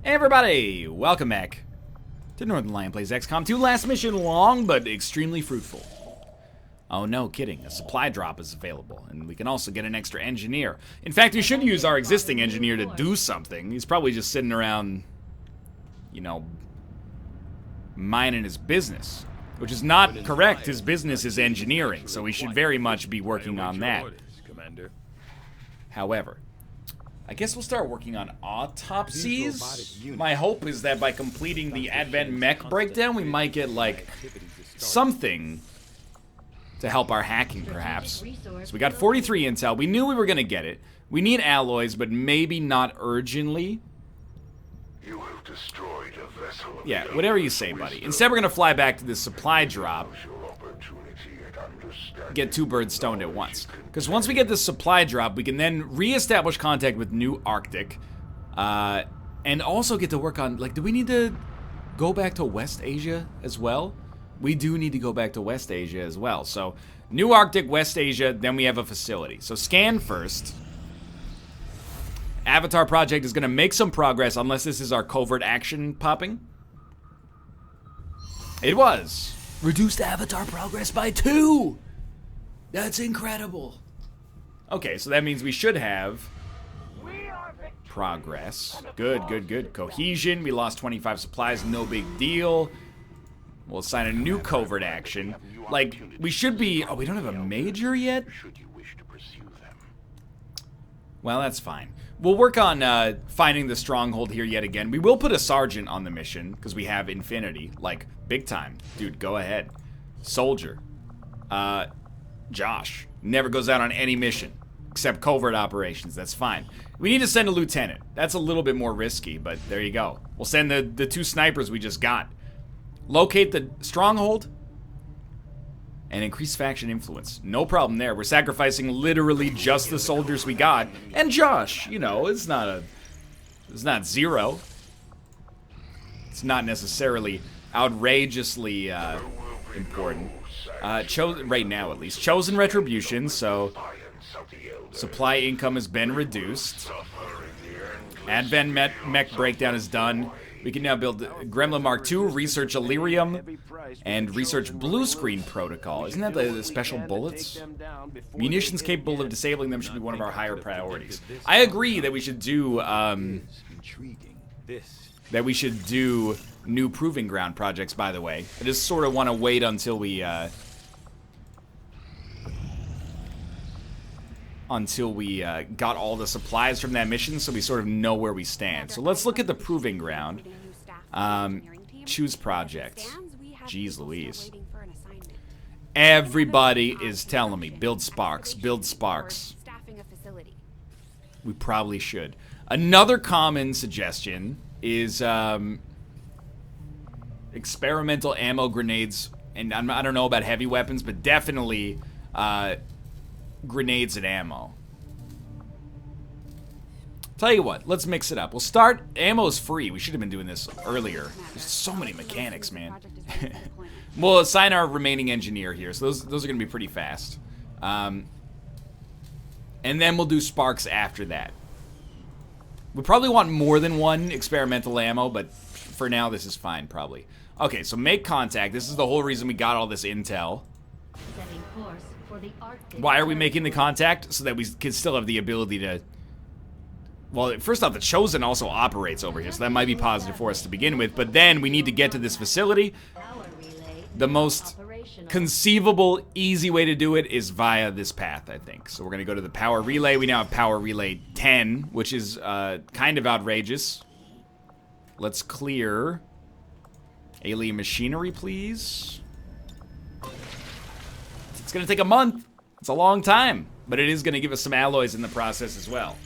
Hey everybody, welcome back to Northernlion Plays XCOM 2. Last mission long, but extremely fruitful. Oh no, kidding. A supply drop is available, and we can also get an extra engineer. In fact, we should use our existing engineer to do something. He's probably just sitting around, you know, minding his business. Which is not correct. His business is engineering, so we should very much be working on that. However, I guess we'll start working on autopsies. My hope is that by completing the Advent mech breakdown, we might get, like, something to help our hacking, perhaps. So we got 43 intel. We knew we were going to get it. We need alloys, but maybe not urgently. You have destroyed a vessel. Yeah, whatever you say, buddy. Instead, we're going to fly back to this supply drop. Get two birds stoned at once. Because once we get this supply drop, we can then re-establish contact with New Arctic. And also get to work on, like, do we need to go back to West Asia as well? We do need to go back to West Asia as well. So, New Arctic, West Asia, then we have a facility. So, scan first. Avatar Project is going to make some progress unless this is our covert action popping. It was. Reduced Avatar progress by 2! That's incredible. Okay, so that means we should have progress. Good, good, good. Cohesion, we lost 25 supplies, no big deal. We'll assign a new covert action. Like, we should be... Oh, we don't have a major yet? Well, that's fine. We'll work on finding the stronghold here yet again. We will put a sergeant on the mission, because we have infinity. Like, big time. Dude, go ahead. Soldier. Josh. Never goes out on any mission. Except covert operations. That's fine. We need to send a lieutenant. That's a little bit more risky, but there you go. We'll send the two snipers we just got. Locate the stronghold. And increase faction influence. No problem there. We're sacrificing literally just the soldiers we got. And Josh, you know, it's not zero. It's not necessarily outrageously important. Right now, at least. Chosen Retribution, so supply income has been reduced. Advent mech breakdown is done. We can now build Gremlin Mark II, research Illyrium, and research Blue Screen Protocol. Isn't that the special bullets? Munitions capable of disabling them should be one of our higher priorities. I agree that we should do, new Proving Ground projects, by the way. I just sort of want to wait until we, got all the supplies from that mission, so we sort of know where we stand. So let's look at the Proving Ground. Choose project. Jeez Louise. Everybody is telling me, build Sparks, build Sparks. We probably should. Another common suggestion is experimental ammo grenades, and I don't know about heavy weapons, but definitely grenades and ammo. Tell you what, let's mix it up. We'll start, ammo's free. We should have been doing this earlier. There's so many mechanics, man. We'll assign our remaining engineer here, so those are gonna be pretty fast. And then we'll do Sparks after that. We probably want more than one experimental ammo, but for now this is fine, probably. Okay, so make contact. This is the whole reason we got all this intel. Why are we making the contact? So that we can still have the ability to... Well, first off, the Chosen also operates over here, so that might be positive for us to begin with. But then we need to get to this facility. The most conceivable, easy way to do it is via this path, I think. So we're going to go to the Power Relay. We now have Power Relay 10, which is kind of outrageous. Let's clear alien machinery, please. It's going to take a month. It's a long time, but it is going to give us some alloys in the process as well.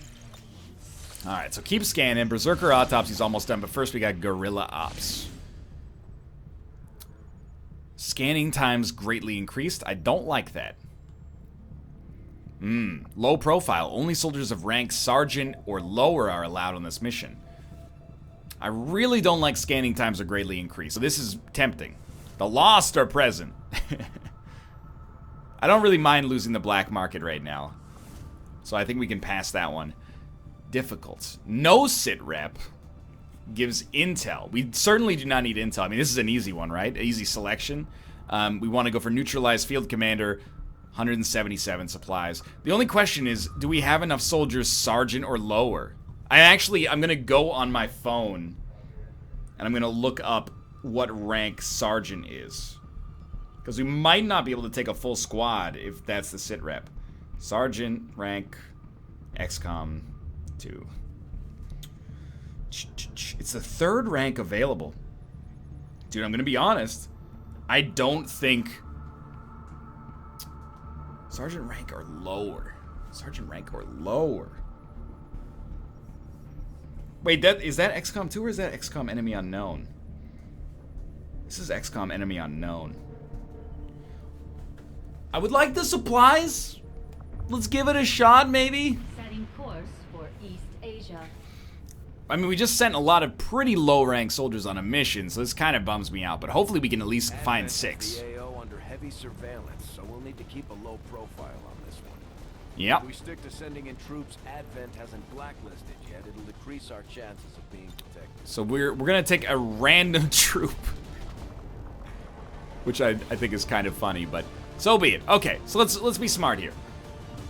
Alright, so keep scanning. Berserker Autopsy's almost done, but first we got Guerrilla Ops. Scanning times greatly increased. I don't like that. Low profile. Only soldiers of rank Sergeant or lower are allowed on this mission. I really don't like scanning times are greatly increased, so this is tempting. The lost are present. I don't really mind losing the black market right now, so I think we can pass that one. Difficult. No sit rep. gives intel. We certainly do not need intel. I mean, this is an easy one, right? Easy selection. We want to go for neutralized field commander, 177 supplies. The only question is, do we have enough soldiers sergeant or lower? I'm going to go on my phone, and I'm going to look up what rank sergeant is. Because we might not be able to take a full squad if that's the sit rep. Sergeant rank XCOM 2. It's the third rank available. Dude, I'm going to be honest. I don't think sergeant rank or lower. Sergeant rank or lower. Wait, is that XCOM 2 or is that XCOM Enemy Unknown? This is XCOM Enemy Unknown. I would like the supplies. Let's give it a shot, maybe. Setting course for East Asia. I mean, we just sent a lot of pretty low-rank soldiers on a mission, so this kind of bums me out. But hopefully we can at least find 6. The AO under heavy surveillance, so we'll need to keep a low profile on this one. Yep. If we stick to sending in troops Advent hasn't blacklisted yet, it'll decrease our chances of being detected. So we're gonna take a random troop, which I think is kind of funny, but so be it. Okay, so let's be smart here.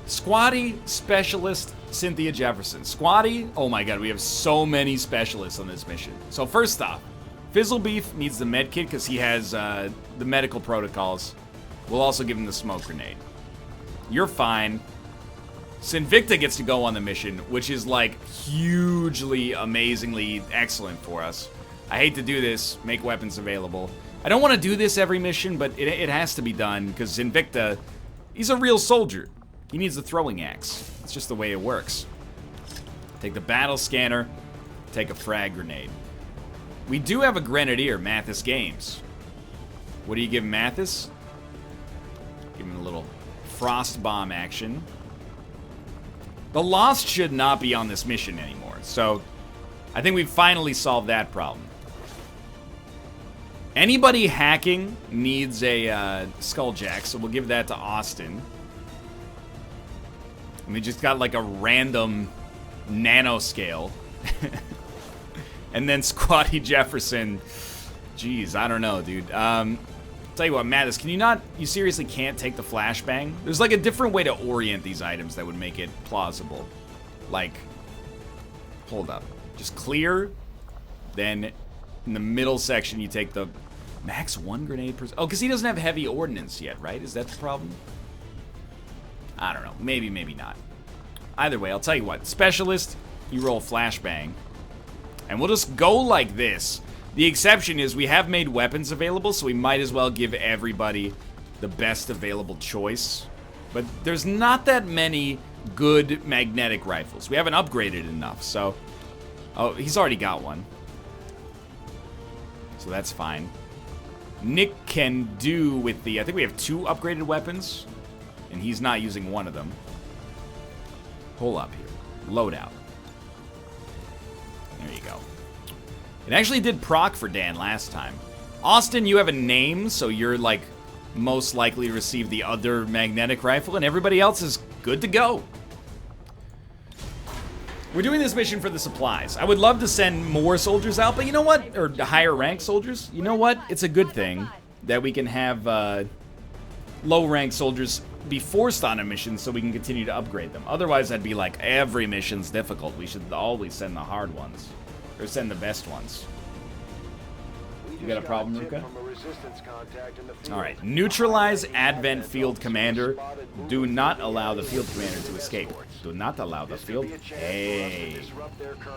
Squatty, Specialist, Cynthia Jefferson. Squatty, oh my god, we have so many specialists on this mission. So first off, Fizzlebeef needs the med kit because he has the medical protocols. We'll also give him the smoke grenade. You're fine. Sinvicta gets to go on the mission, which is like hugely, amazingly excellent for us. I hate to do this, make weapons available. I don't want to do this every mission, but it has to be done because Sinvicta, he's a real soldier. He needs the throwing axe. It's just the way it works. Take the battle scanner, take a frag grenade. We do have a grenadier, Mathas Games. What do you give Mathas? Give him a little frost bomb action. The Lost should not be on this mission anymore, so I think we've finally solved that problem. Anybody hacking needs a Skulljack, so we'll give that to Austin. And we just got like a random nanoscale. And then Squatty Jefferson. Jeez, I don't know, dude. Tell you what, Mathis, can you seriously can't take the flashbang? There's like a different way to orient these items that would make it plausible. Like, hold up. Just clear, then in the middle section you take the max 1 grenade per... Oh, because he doesn't have heavy ordnance yet, right? Is that the problem? I don't know. Maybe, maybe not. Either way, I'll tell you what. Specialist, you roll flashbang. And we'll just go like this. The exception is we have made weapons available, so we might as well give everybody the best available choice. But there's not that many good magnetic rifles. We haven't upgraded enough, so... Oh, he's already got one. So that's fine. Nick can do with the... I think we have 2 upgraded weapons. And he's not using one of them. Hold up here. Loadout. There you go. It actually did proc for Dan last time. Austin, you have a name, so you're, like, most likely to receive the other magnetic rifle, and everybody else is good to go. We're doing this mission for the supplies. I would love to send more soldiers out, but you know what? Or higher rank soldiers. You know what? It's a good thing that we can have low rank soldiers be forced on a mission so we can continue to upgrade them. Otherwise, I'd be like, every mission's difficult. We should always send the hard ones. Or send the best ones. You got a problem, Ruka? Alright, neutralize Advent Field Commander. Do not allow the Field Commander to escape. Do not allow the Field... Hey.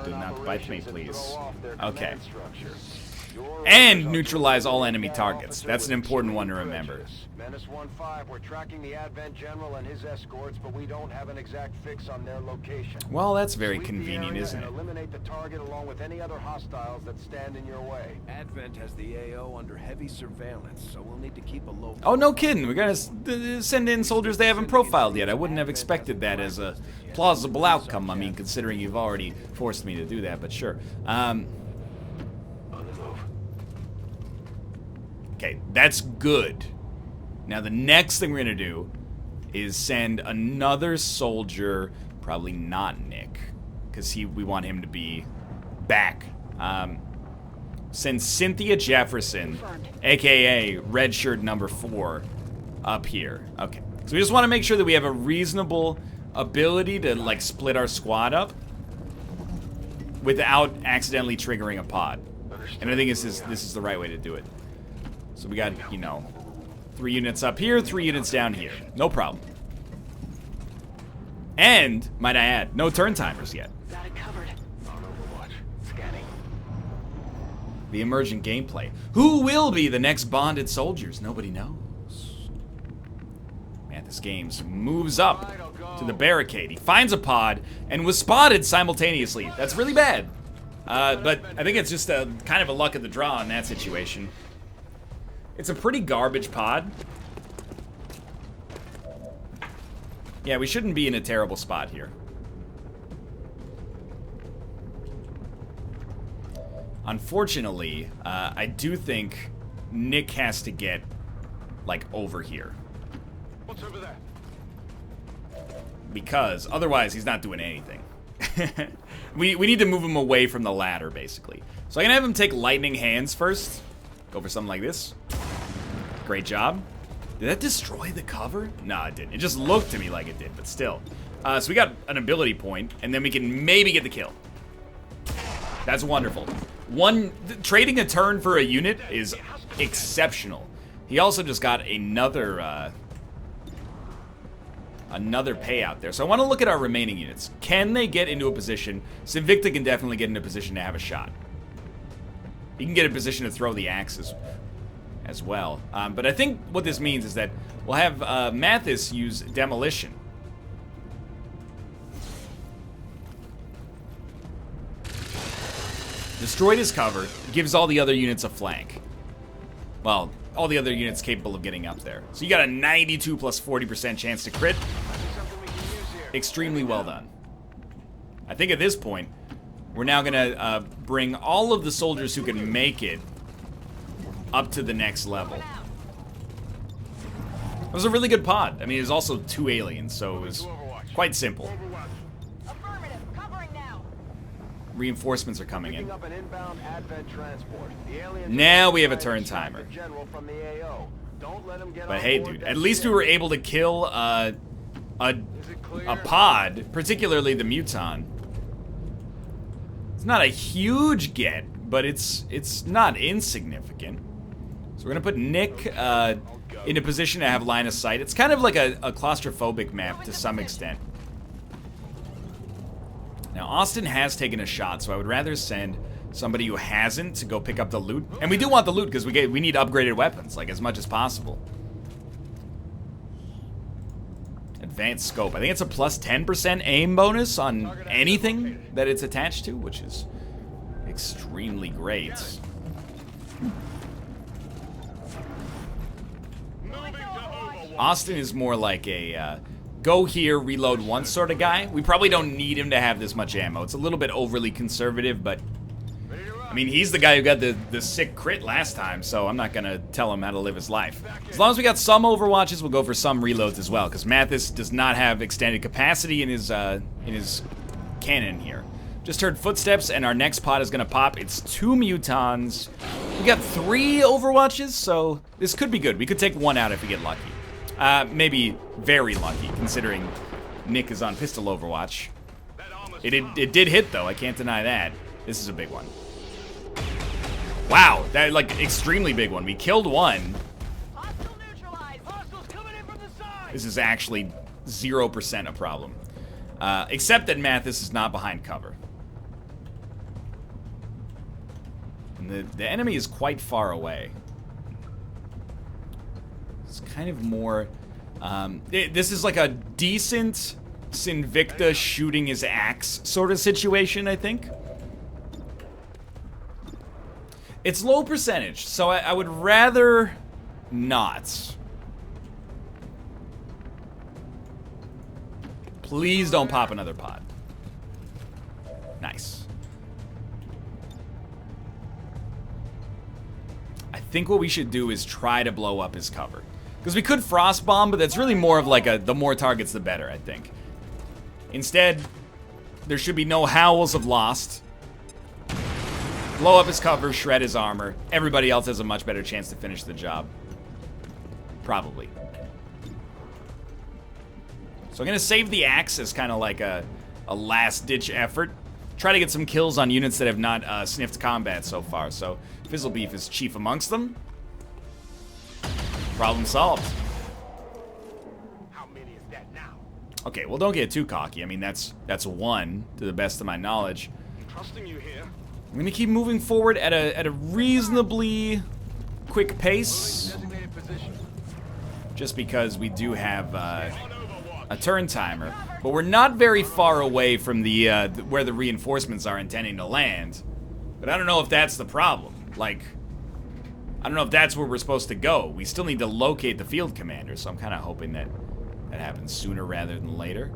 Do not bite me, please. Okay. And neutralize all enemy targets. That's an important one to remember. Menace 1-5, we're tracking the Advent General and his escorts, but we don't have an exact fix on their location. Well, that's very convenient, isn't it? Eliminate the target along with any other hostiles that stand in your way. Advent has the AO under heavy surveillance, so we'll need to keep a low... Oh, no kidding. We're gonna send in soldiers they haven't profiled yet. I wouldn't have expected that as a plausible outcome. I mean, considering you've already forced me to do that, but sure. Okay, that's good. Now the next thing we're gonna do is send another soldier, probably not Nick, because we want him to be back Send Cynthia Jefferson, aka Red Shirt number 4, up here. Okay. So we just want to make sure that we have a reasonable ability to, like, split our squad up without accidentally triggering a pod. And I think this is the right way to do it. So we got, you know, 3 units up here, 3 units down here. No problem. And, might I add, no turn timers yet. Got it covered. On Overwatch. Scanning. The emergent gameplay. Who will be the next bonded soldiers? Nobody knows. Mathas Games moves up to the barricade. He finds a pod and was spotted simultaneously. That's really bad. But I think it's just a kind of a luck of the draw in that situation. It's a pretty garbage pod. Yeah, we shouldn't be in a terrible spot here. Unfortunately, I do think Nick has to get, like, over here. What's over there? Because otherwise he's not doing anything. we need to move him away from the ladder, basically. So I'm gonna have him take lightning hands first. Go for something like this. Great job. Did that destroy the cover? No, it didn't. It just looked to me like it did, but still. So we got an ability point, and then we can maybe get the kill. That's wonderful. Trading a turn for a unit is exceptional. He also just got another payout there. So I want to look at our remaining units. Can they get into a position? Sinvicta can definitely get in a position to have a shot. He can get in a position to throw the axes as well. But I think what this means is that we'll have Mathas use demolition. Destroyed his cover, gives all the other units a flank. Well, all the other units capable of getting up there. So you got a 92 plus 40% chance to crit. Extremely well done. I think at this point, we're now gonna bring all of the soldiers who can make it up to the next level. It was a really good pod. I mean, it was also 2 aliens, so it was quite simple. Affirmative. Covering now. Reinforcements are coming in. Picking up an inbound Advent transport. The aliens Now are we have a trying turn to track timer. the general from the AO. Don't let him get But on hey, board dude, that at least we ship. were able to kill a pod, particularly the Muton. It's not a huge get, but it's not insignificant. So we're gonna put Nick in a position to have line of sight. It's kind of like a claustrophobic map to some extent. Now, Austin has taken a shot, so I would rather send somebody who hasn't to go pick up the loot. And we do want the loot because we need upgraded weapons, like, as much as possible. Advanced scope. I think it's a plus 10% aim bonus on anything that it's attached to, which is extremely great. Austin is more like a go here, reload once sort of guy. We probably don't need him to have this much ammo. It's a little bit overly conservative, but I mean, he's the guy who got the sick crit last time, so I'm not gonna tell him how to live his life. As long as we got some overwatches, we'll go for some reloads as well, because Mathas does not have extended capacity in his cannon here. Just heard footsteps, and our next pod is gonna pop. It's 2 mutons. We got 3 overwatches, so this could be good. We could take 1 out if we get lucky. Maybe very lucky, considering Nick is on pistol overwatch. It did hit, though. I can't deny that. This is a big one. Wow, that, like, extremely big one. We killed 1. Hostile neutralized. Hostiles coming in from the side. This is actually 0% a problem. Except that Mathas is not behind cover. And the enemy is quite far away. It's kind of more... this is like a decent Sinvicta shooting his axe sort of situation, I think. It's low percentage, so I would rather not. Please don't pop another pod. Nice. I think what we should do is try to blow up his cover. Because we could frost bomb, but that's really more of like the more targets the better, I think. Instead, there should be no howls of lost. blow up his cover, shred his armor. Everybody else has a much better chance to finish the job. Probably. So I'm going to save the axe as kind of like a last-ditch effort. Try to get some kills on units that have not sniffed combat so far. So Fizzle Beef is chief amongst them. Problem solved. How many is that now? Okay, well, don't get too cocky. I mean, that's one, to the best of my knowledge. I'm trusting you here. I'm going to keep moving forward at a reasonably quick pace. Designated position. Just because we do have a turn timer. But we're not very far away from the where the reinforcements are intending to land. But I don't know if that's the problem. Like, I don't know if that's where we're supposed to go. We still need to locate the field commander, so I'm kind of hoping that that happens sooner rather than later.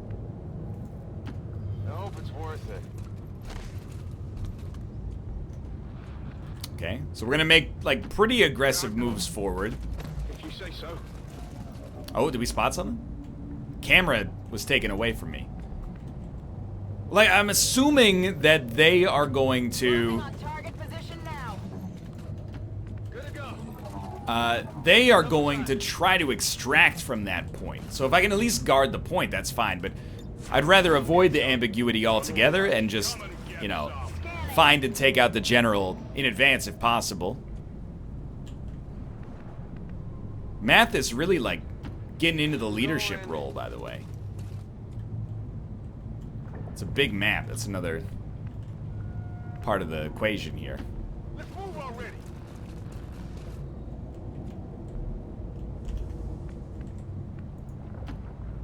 I hope it's worth it. Okay, so we're gonna make like pretty aggressive moves forward. If you say so. Oh, did we spot something? Camera was taken away from me. Like, I'm assuming that they are going to... On target position now. Good to go. They are going to try to extract from that point. So if I can at least guard the point, that's fine. But I'd rather avoid the ambiguity altogether and just, you know, find and take out the general in advance if possible. Mathas really, like, getting into the leadership role, by the way. It's a big map. That's another part of the equation here. Let's move already.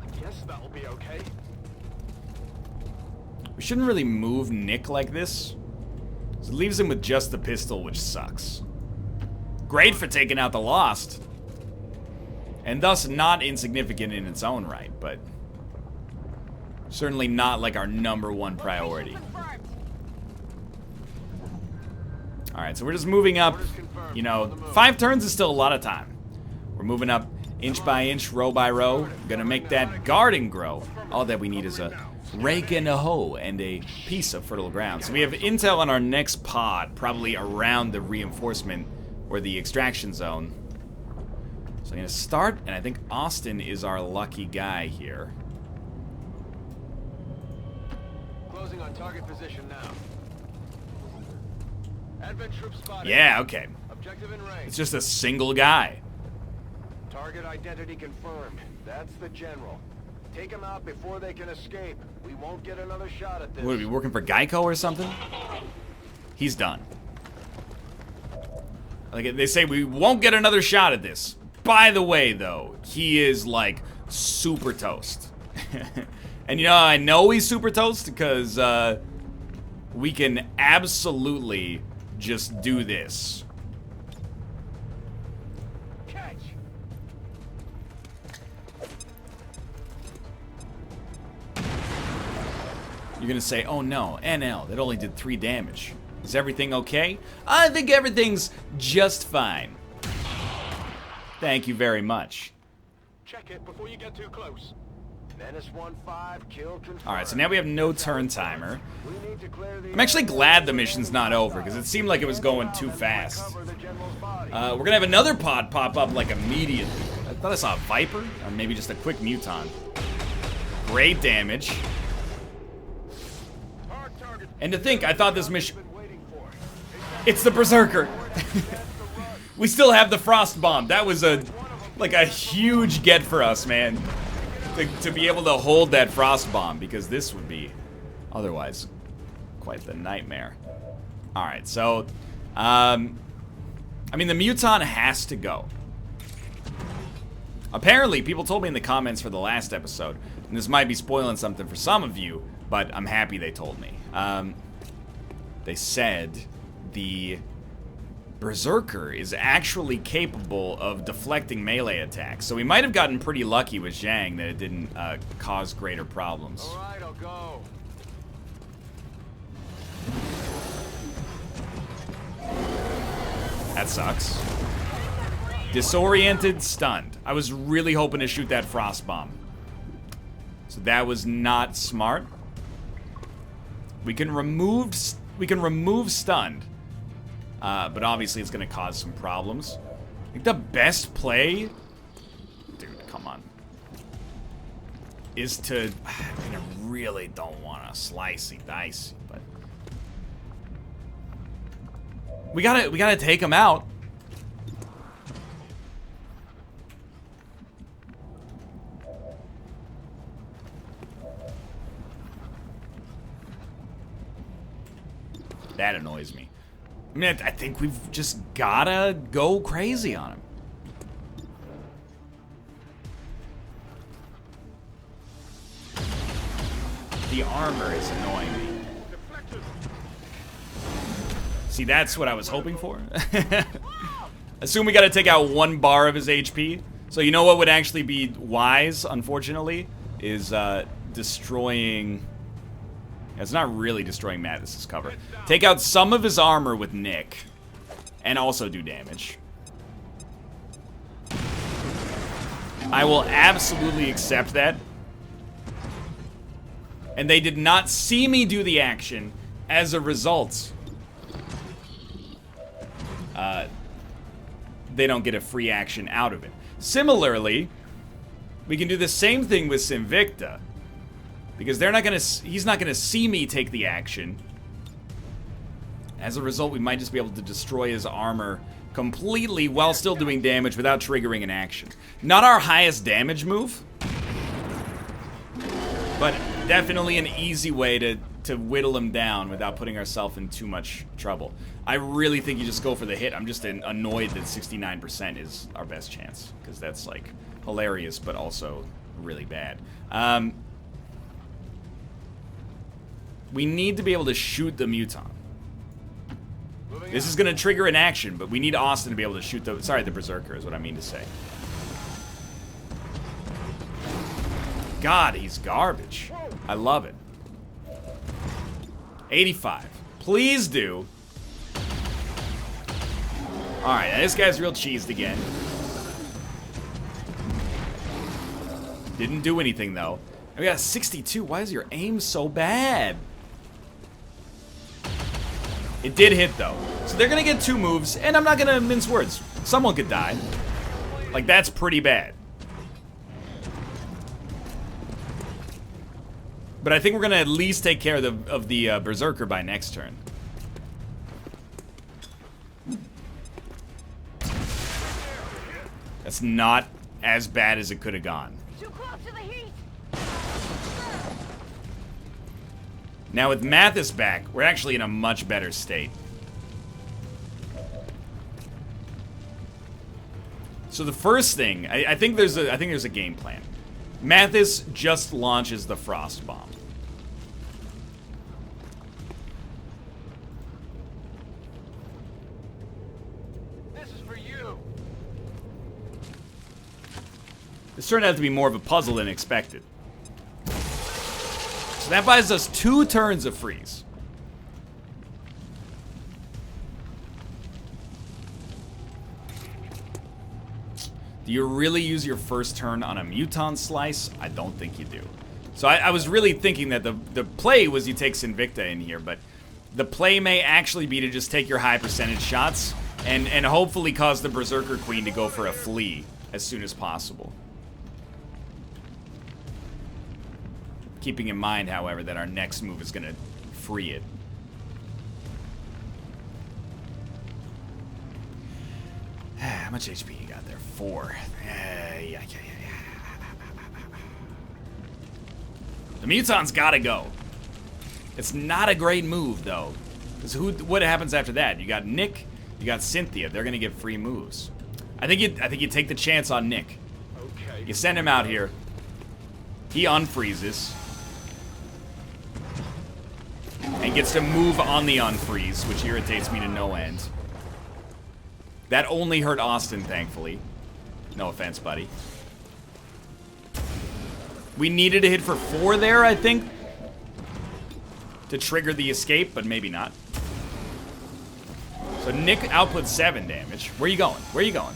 I guess that'll be okay. We shouldn't really move Nick like this. It leaves him with just the pistol, which sucks. Great for taking out the Lost. And thus not insignificant in its own right, but certainly not like our #1 priority. Confirmed. Alright, so we're just moving up. You know, 5 turns is still a lot of time. We're moving up inch by inch, row by row. Gonna make that garden grow. All that we need is a rake and a hoe and a piece of fertile ground. So we have intel on our next pod, probably around the reinforcement or the extraction zone. So I'm gonna start, and I think Austin is our lucky guy here. Closing on target position now. Advent troops spotted. Yeah, okay. Objective in range. It's just a single guy. Target identity confirmed. That's the general. Take him out before they can escape. We won't get another shot at this. What, are we working for Geico or something? He's done. Like they say, we won't get another shot at this. By the way, though, he is, like, super toast. And, you know, I know he's super toast because we can absolutely just do this. Catch. You're gonna say, oh no, NL, that only did 3 damage. Is everything okay? I think everything's just fine. Thank you very much. Check it before you get too close. Menace 1-5, kill confirmed. Alright, so now we have no turn timer. We need to clear the I'm actually glad the mission's not over, because it seemed like it was going too fast. Cover the general's body. We're gonna have another pod pop up, like, immediately. I thought I saw a Viper, or maybe just a quick Muton. Great damage. Hard target. And to think, I thought this mission... Been waiting for. It's the Berserker! We still have the Frost Bomb. That was a huge get for us, man. To be able to hold that Frost Bomb, because this would be otherwise quite the nightmare. Alright, so, I mean, the Muton has to go. Apparently, people told me in the comments for the last episode, and this might be spoiling something for some of you, but I'm happy they told me. They said the Berserker is actually capable of deflecting melee attacks, so we might have gotten pretty lucky with Zhang that it didn't cause greater problems. All right, I'll go. That sucks. Disoriented, stunned. I was really hoping to shoot that Frost Bomb. So that was not smart. We can remove stunned. but obviously it's going to cause some problems. I think the best play... Dude, come on. Is to... I mean, I really don't want to slicey dicey, but... We gotta take him out. That annoys me. I mean, I think we've just gotta go crazy on him. The armor is annoying me. See, that's what I was hoping for. Assume we gotta take out 1 bar of his HP. So you know what would actually be wise, unfortunately, is destroying... It's not really destroying Mathas' cover. Take out some of his armor with Nick, and also do damage. I will absolutely accept that. And they did not see me do the action as a result. They don't get a free action out of it. Similarly, we can do the same thing with Sinvicta. Because they're not gonna, he's not gonna see me take the action. As a result, we might just be able to destroy his armor completely while still doing damage without triggering an action. Not our highest damage move, but definitely an easy way to whittle him down without putting ourselves in too much trouble. I really think you just go for the hit. I'm just annoyed that 69% is our best chance, because that's like hilarious, but also really bad. We need to be able to shoot the Muton. This is going to trigger an action, but we need Austin to be able to shoot the... Sorry, the Berserker is what I mean to say. God, he's garbage. I love it. 85. Please do. Alright, now this guy's real cheesed again. Didn't do anything, though. And we got 62. Why is your aim so bad? It did hit, though. So they're going to get 2 moves, and I'm not going to mince words. Someone could die. Like, that's pretty bad. But I think we're going to at least take care of the Berserker by next turn. That's not as bad as it could have gone. Too close to the heat. Now with Mathas back, we're actually in a much better state. So the first thing, I think there's a game plan. Mathas just launches the Frost Bomb. This is for you. This turned out to be more of a puzzle than expected. So that buys us 2 turns of freeze. Do you really use your first turn on a Muton Slice? I don't think you do. So I was really thinking that the play was you take Sinvicta in here, but the play may actually be to just take your high percentage shots and hopefully cause the Berserker Queen to go for a flee as soon as possible. Keeping in mind, however, that our next move is going to free it. How much HP you got there? 4. Yeah. The Muton's got to go. It's not a great move, though. Because what happens after that? You got Nick, you got Cynthia. They're going to get free moves. I think you take the chance on Nick. Okay. You send him out here. He unfreezes. And gets to move on the unfreeze, which irritates me to no end. That only hurt Austin, thankfully. No offense, buddy. We needed to hit for 4 there, I think, to trigger the escape, but maybe not. So Nick outputs 7 damage. Where you going? Where you going?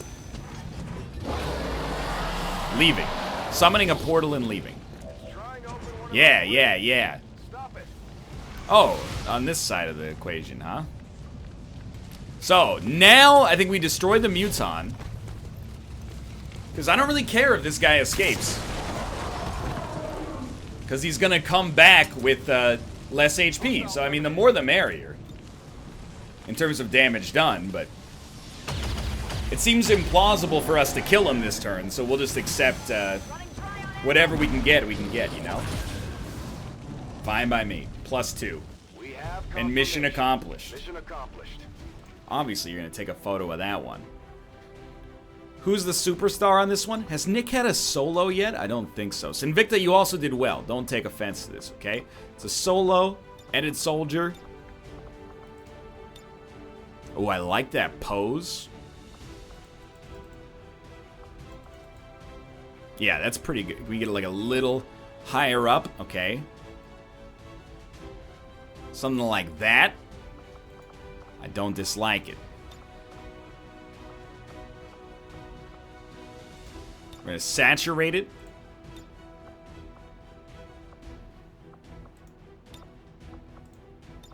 Leaving. Summoning a portal and leaving. Yeah. Stop it. Oh, on this side of the equation, huh? So, now I think we destroy the Muton. Because I don't really care if this guy escapes. Because he's going to come back with less HP. So, I mean, the more the merrier. In terms of damage done, but... It seems implausible for us to kill him this turn, so we'll just accept whatever we can get, you know? Fine by me. +2. We have And mission accomplished. Mission accomplished. Obviously, you're going to take a photo of that one. Who's the superstar on this one? Has Nick had a solo yet? I don't think so. Sinvicta, you also did well. Don't take offense to this, okay? It's a solo, edit soldier. Oh, I like that pose. Yeah, that's pretty good. We get like a little higher up. Okay. Something like that. I don't dislike it. We're going to saturate it.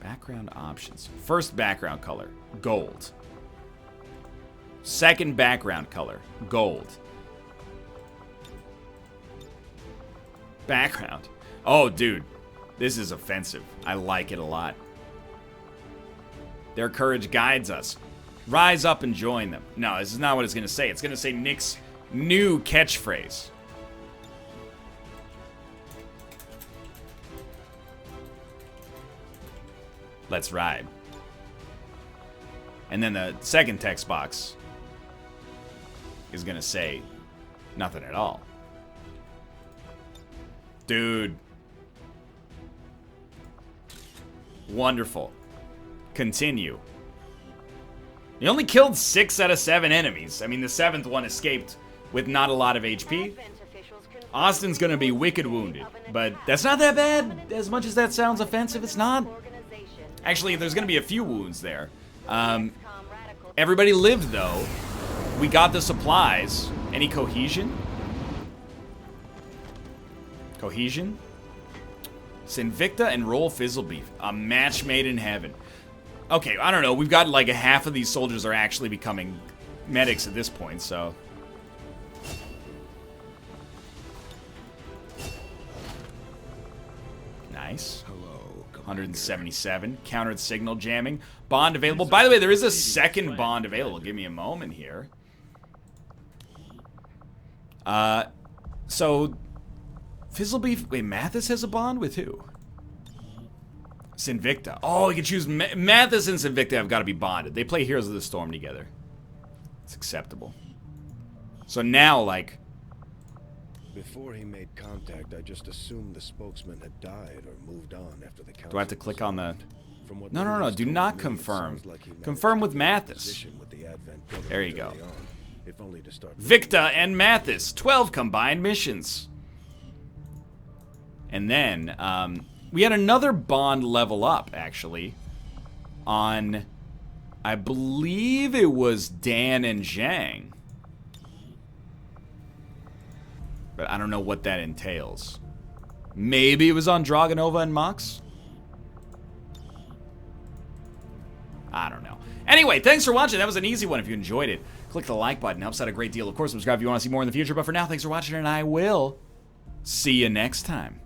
Background options. First background color, gold. Second background color, gold. Background. Oh, dude. This is offensive. I like it a lot. Their courage guides us. Rise up and join them. No, this is not what it's going to say. It's going to say Nick's new catchphrase. Let's ride. And then the second text box is going to say nothing at all. Dude. Wonderful. Continue. You only killed 6 out of 7 enemies. I mean, the 7th one escaped with not a lot of HP. Austin's gonna be wicked wounded, but that's not that bad. As much as that sounds offensive, it's not. Actually, there's gonna be a few wounds there. Everybody lived, though. We got the supplies. Any cohesion? Cohesion? Sinvicta and Roll Fizzlebeef. A match made in heaven. Okay, I don't know. We've got like a half of these soldiers are actually becoming medics at this point, so... Nice. 177. Countered signal jamming. Bond available. By the way, there is a second bond available. Give me a moment here. So... Fizzlebeef... Wait, Mathas has a bond with who? Sinvicta. Oh, you can choose... Mathas and Sinvicta have got to be bonded. They play Heroes of the Storm together. It's acceptable. So now, like... Before he made contact, I just assumed the spokesman had died or moved on after the council. Do I have to click on the... From what No. Do not me, confirm. like Confirm with Mathas. with the Advent program There you go. early on, if only to start Victa and Mathas. 12 combined missions. And then, we had another bond level up, actually, on, I believe it was Dan and Zhang. But I don't know what that entails. Maybe it was on Dragonova and Mox? I don't know. Anyway, thanks for watching. That was an easy one. If you enjoyed it, click the like button. Helps out a great deal. Of course, subscribe if you want to see more in the future. But for now, thanks for watching, and I will see you next time.